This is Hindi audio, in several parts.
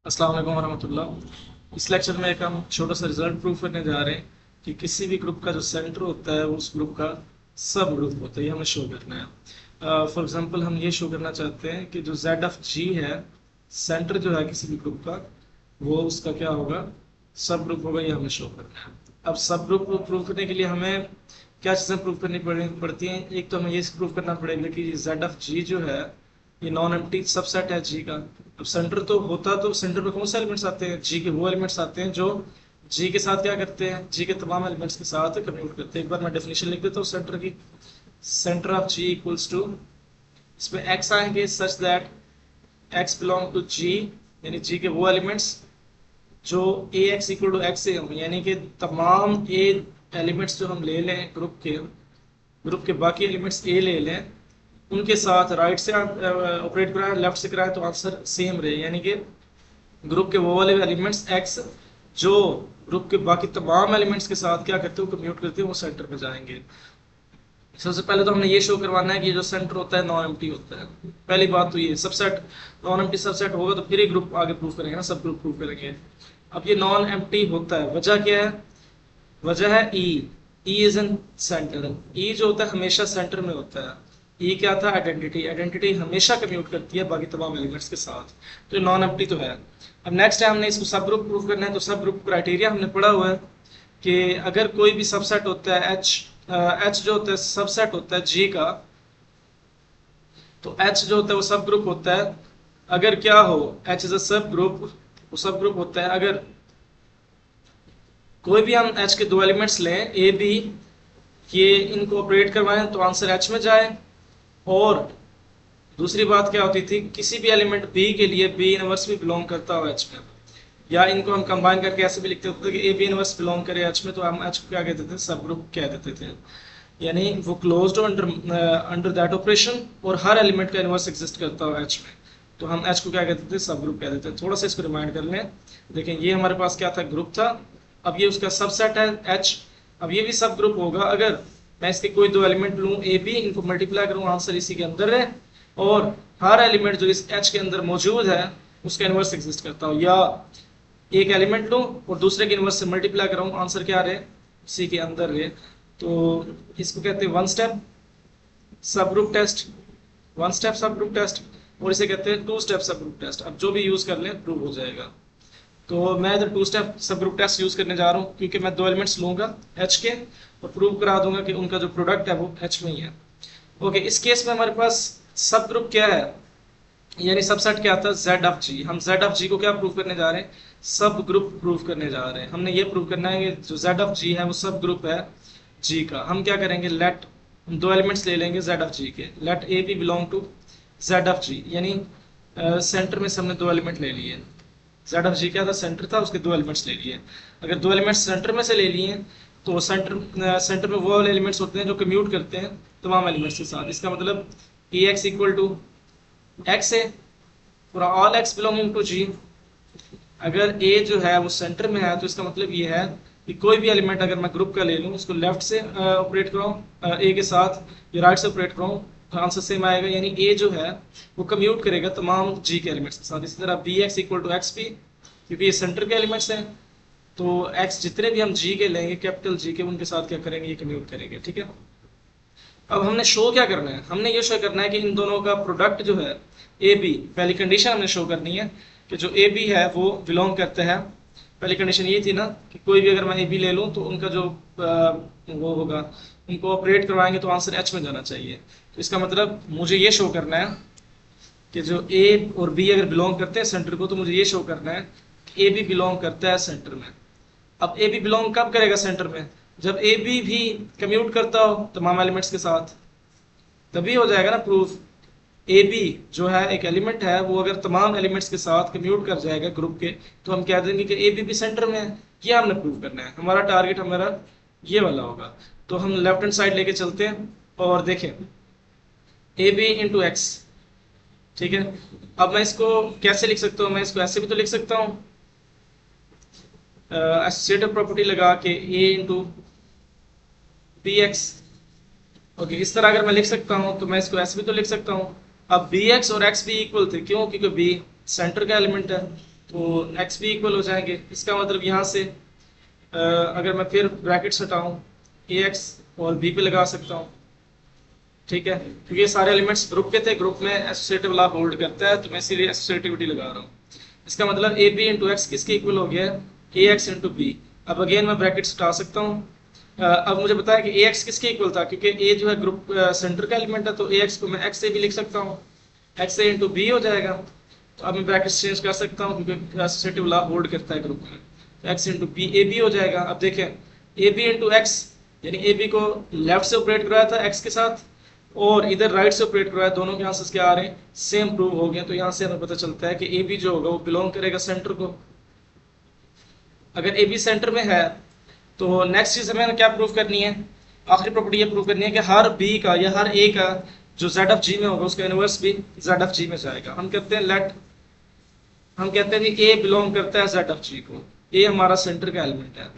अस्सलाम वालेकुम वरहमतुल्लाह। इस लेक्चर में एक हम छोटा सा रिजल्ट प्रूफ करने जा रहे हैं कि किसी भी ग्रुप का जो सेंटर होता है वो उस ग्रुप का सब ग्रुप होता है। ये हमें शो करना है। फॉर एग्जांपल हम ये शो करना चाहते हैं कि जो जेड ऑफ जी है, सेंटर जो है किसी भी ग्रुप का, वो उसका क्या होगा, सब ग्रुप होगा। ये हमें शो करना है। अब सब ग्रुप को प्रूव करने के लिए हमें क्या चीज़ें प्रूव करनी पड़ती हैं। एक तो हमें ये प्रूव करना पड़ेगा कि जेड ऑफ जी जो है ये नॉन एम्प्टी सबसेट है जी का। अब सेंटर तो होता, तो सेंटर में कौन से एलिमेंट्स आते हैं, जी के वो एलिमेंट्स आते हैं जो जी के साथ क्या करते हैं, जी के तमाम एलिमेंट्स के साथ कम्यूट करते हैं। एक बार मैं डेफिनेशन लिख देता हूँ सेंटर की। Centre of G equals to, इसमें एक्स आएंगे such that x belong to G, यानी जी के वो एलिमेंट्स जो a x equal to x से होंगे, यानी कि तमाम ए एलिमेंट्स जो हम ले लें ग्रुप के बाकी एलिमेंट्स ए ले लें, उनके साथ राइट से ऑपरेट कराएं, लेफ्ट से कराएं तो आंसर सेम रहे। यानी कि ग्रुप के वो वाले एलिमेंट्स एक्स जो ग्रुप के बाकी तमाम एलिमेंट्स के साथ क्या करते हो, कम्यूट करते हैं, वो सेंटर पे जाएंगे। सबसे पहले तो हमने ये शो करवाना है कि जो सेंटर होता है नॉन एम्प्टी होता है। पहली बात तो ये सबसेट, नॉन एम्प्टी सबसेट होगा तो फिर ही ग्रुप आगे प्रूव करेंगे ना, सब ग्रुप प्रूव करेंगे। अब ये नॉन एम्प्टी होता है, वजह क्या है, वजह है ई। E is in centre. ई जो होता है हमेशा सेंटर में होता है। ई क्या था, आइडेंटिटी। आइडेंटिटी हमेशा कम्यूट करती है बाकी तमाम एलिमेंट्स के साथ, तो नॉन एम्प्टी तो है। अब नेक्स्ट है हमने इसको सब ग्रुप प्रूव करना है। तो सब ग्रुप क्राइटेरिया हमने पढ़ा हुआ है कि अगर कोई भी सबसेट होता है एच, एच जो होता है सबसेट होता है जी का, तो एच जो होता है वो सब ग्रुप होता है अगर क्या हो, एच इज अ सब ग्रुप, वो सब ग्रुप होता है अगर कोई भी हम एच के दो एलिमेंट्स लें ए बी, ये इनको ऑपरेट करवाएं तो आंसर एच में जाए। और दूसरी बात क्या होती थी, किसी भी एलिमेंट बी के लिए बी इनवर्स भी बिलोंग करता हो एच में, या इनको हम कंबाइन करके ऐसे भी लिखते होते थे कि ए बी इनवर्स बिलोंग करे एच में, तो हम एच को क्या कहते थे, सब ग्रुप कह देते थे। यानी वो closed under under that operation और हर एलिमेंट का इनवर्स एग्जिस्ट करता हो एच में, तो हम एच को क्या कहते थे, सब ग्रुप कह देते थे। थोड़ा सा इसको रिमाइंड कर लें। देखें ये हमारे पास क्या था, ग्रुप था। अब ये उसका सबसेट है एच। अब ये भी सब ग्रुप होगा अगर मैं इसके कोई दो एलिमेंट लूँ ए बी, इनको मल्टीप्लाई करूँ, आंसर इसी के अंदर है, और हर एलिमेंट जो इस एच के अंदर मौजूद है उसका इनवर्स एग्जिस्ट करता हो। या एक एलिमेंट लूँ और दूसरे के इनवर्स से मल्टीप्लाई कराऊँ, आंसर क्या रहे, इसी के अंदर रहे। तो इसको कहते हैं वन स्टेप सब ग्रुप टेस्ट, वन स्टेप सब ग्रुप टेस्ट, और इसे कहते हैं टू स्टेप सब ग्रुप टेस्ट। अब जो भी यूज कर लें प्रूव हो जाएगा। तो मैं इधर टू स्टेप सब ग्रुप टेस्ट यूज करने जा रहा हूँ क्योंकि मैं दो एलिमेंट्स लूंगा एच के और प्रूव करा दूंगा कि उनका जो प्रोडक्ट है वो एच में ही है। ओके, इस केस में हमारे पास सब ग्रुप क्या है, यानी सबसेट क्या आता है, जेड ऑफ जी। हम जेड ऑफ जी को क्या प्रूव करने जा रहे हैं, सब ग्रुप प्रूव करने जा रहे हैं। हमने ये प्रूव करना है कि जो जेड ऑफ जी है वो सब ग्रुप है जी का। हम क्या करेंगे, लेट, हम दो एलिमेंट्स ले लेंगे जेड ऑफ जी के, let a b belong to Z of G, यानी सेंटर में से हमने दो एलिमेंट ले लिए। जेड ऑफ जी क्या था, सेंटर था, उसके दो एलिमेंट्स ले लिए। अगर दो एलिमेंट्स सेंटर में से ले लिए तो सेंटर में वो वाले एलिमेंट्स होते हैं जो कम्यूट करते हैं तमाम एलिमेंट्स के साथ। इसका मतलब ए एक्स इक्वल टू एक्स है, पूरा ऑल एक्स बिलोंगिंग टू जी। अगर ए जो है वो सेंटर में है तो इसका मतलब ये है कि कोई भी एलिमेंट अगर मैं ग्रुप का ले लूँ, उसको लेफ्ट से ऑपरेट कराऊँ ए के साथ या राइट से ऑपरेट कराऊँ, तो आंसर सेम आएगा। यानी ए जो है वो कम्यूट करेगा तमाम जी के एलिमेंट्स के साथ। इसी तरह B X equal to X P, क्योंकि ये सेंटर के एलिमेंट्स हैं, तो एक्स जितने भी हम जी के लेंगे कैपिटल जी के, उनके साथ क्या करेंगे, ये कम्यूट करेंगे। ठीक है, अब हमने शो क्या करना है, हमने ये शो करना है कि इन दोनों का प्रोडक्ट जो है ए बी, पहली कंडीशन हमने शो करनी है कि जो ए बी है वो बिलोंग करते हैं। पहली कंडीशन ये थी ना कि कोई भी अगर मैं ए बी ले लूँ तो उनका जो वो होगा, उनको ऑपरेट करवाएंगे तो आंसर एच में जाना चाहिए। तो इसका मतलब मुझे ये शो करना है कि जो ए और बी अगर बिलोंग करते हैं सेंटर को, तो मुझे ये शो करना है ए बी बिलोंग करता है सेंटर में। अब ए बी बिलोंग कब करेगा सेंटर में, जब ए बी भी कम्यूट करता हो तमाम एलिमेंट्स के साथ, तभी हो जाएगा ना प्रूफ। ए बी जो है एक एलिमेंट है, वो अगर तमाम एलिमेंट्स के साथ कम्यूट कर जाएगा ग्रुप के, तो हम कह देंगे कि ए बी भी सेंटर में है। ये हमने प्रूव करना है, हमारा टारगेट हमारा ये वाला होगा। तो हम लेफ्ट हैंड साइड लेके चलते हैं और देखें ए बी इंटू एक्स। ठीक है, अब मैं इसको कैसे लिख सकता हूँ, मैं इसको ऐसे भी तो लिख सकता हूँ, एसोसिएटिव प्रॉपर्टी लगा के ए इंटू बी एक्स। ओके, इस तरह अगर मैं लिख सकता हूँ तो मैं इसको ऐसे भी तो लिख सकता हूँ। अब बी एक्स और एक्स भी इक्वल थे, क्यों, क्योंकि बी सेंटर का एलिमेंट है। तो एक्स भी इक्वल हो जाएंगे। इसका मतलब यहाँ से अगर मैं फिर ब्रैकेट्स हटाऊँ ए एक्स और बी पे लगा सकता हूँ, ठीक है, क्योंकि ये सारे एलिमेंट्स ग्रुप के थे, ग्रुप में एसोसिएटिव लॉ होल्ड करता है, तो मैं इसीलिए एसोसिएटिविटी लगा रहा हूँ। इसका मतलब ए बी इंटू एक्स किसके इक्वल हो गया, ए एक्स इंटू बी। अब अगेन मैं ब्रैकेट्स हटा सकता हूँ। अब मुझे बताया कि ए एक्स किसके इक्वल था, क्योंकि ए जो है ग्रुप सेंटर का एलिमेंट है, तो ए एक्स को मैं एक्स से भी लिख सकता हूँ, एक्स ए इंटू बी हो जाएगा। तो अब मैं ब्रैकेट्स चेंज कर सकता हूँ क्योंकि एसोसिएटिव लॉ होल्ड करता है ग्रुप में, तो X into B A B हो जाएगा। अब देखें ए बी इंटू एक्स, यानी ए बी को लेफ्ट से ऑपरेट कराया था एक्स के साथ और इधर राइट से ऑपरेट करवाया, दोनों के आंसर्स क्या आ रहे हैं, सेम प्रूव हो गया। तो यहाँ से हमें पता चलता है कि ए बी जो होगा वो बिलोंग करेगा सेंटर को। अगर ए बी सेंटर में है तो नेक्स्ट चीज हमें क्या प्रूव करनी है, आखिरी प्रॉपर्टी ये प्रूव करनी है कि हर बी का या हर ए का जो जेड ऑफ जी में होगा उसका इनवर्स भी जेड ऑफ जी में जाएगा। हम कहते हैं हम कहते हैं कि ए बिलोंग करता है जेड ऑफ जी को, ए हमारा सेंटर का एलिमेंट है।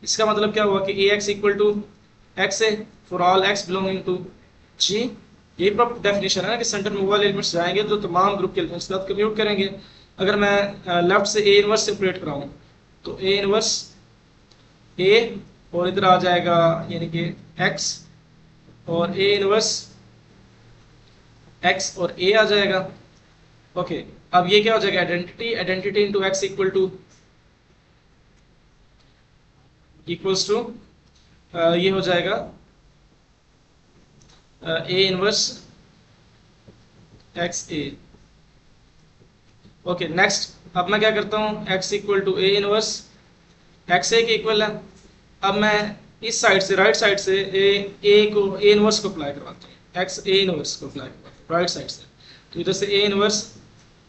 इसका मतलब क्या हुआ कि a x equal to x a for all x belonging to G. यही डेफिनेशन है ना कि सेंटर में वो वाले एलिमेंट्स जाएंगे जो तमाम ग्रुप के एलिमेंट्स के साथ कम्यूट करेंगे। अगर मैं लेफ्ट से ए इनवर्स से ऑपरेट कराऊं तो ए इनवर्स ए और इधर आ जाएगा यानी कि एक्स और ए इनवर्स एक्स और ए आ जाएगा। ओके, अब ये क्या हो जाएगा, identity into x equals to ये हो जाएगा a inverse x a. Okay next, अब मैं क्या करता हूँ, x equal to a inverse x a के इक्वल है। अब मैं इस साइड से राइट साइड से ए इनवर्स को अप्लाई करवाता हूँ, एक्स ए इनवर्स को अप्लाई करवाता हूँ राइट साइड से। तो इधर से ए इनवर्स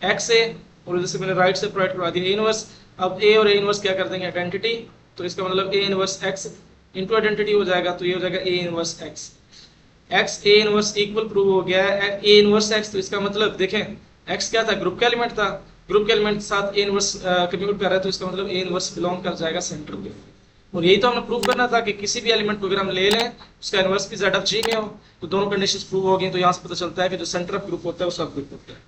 एक्स ए और इधर से मैंने राइट से अप्लाई करवा दिया ए इनवर्स। अब ए और ए इनवर्स क्या कर देंगे, आइडेंटिटी, तो इसका मतलब ए इनवर्स एक्स इंटू आइडेंटिटी हो जाएगा, तो ये हो जाएगा a inverse x. X A inverse equal prove हो गया है ए इनवर्स एक्स। तो इसका मतलब देखें एक्स क्या था, ग्रुप का एलिमेंट था, ग्रुप के एलिमेंट के साथ ए इनवर्स कम्यूट कर रहा है, तो इसका मतलब ए इनवर्स बिलोंग कर जाएगा सेंटर पे। और यही तो हमने प्रूव करना था कि किसी भी एलिमेंट को अगर हम ले लें उसका इनवर्स भी जेड ऑफ जी में हो, तो दोनों कंडीशंस प्रूव हो गई। तो यहाँ से पता चलता है कि जो सेंटर ऑफ ग्रुप होता है वो सब ग्रुप होता है।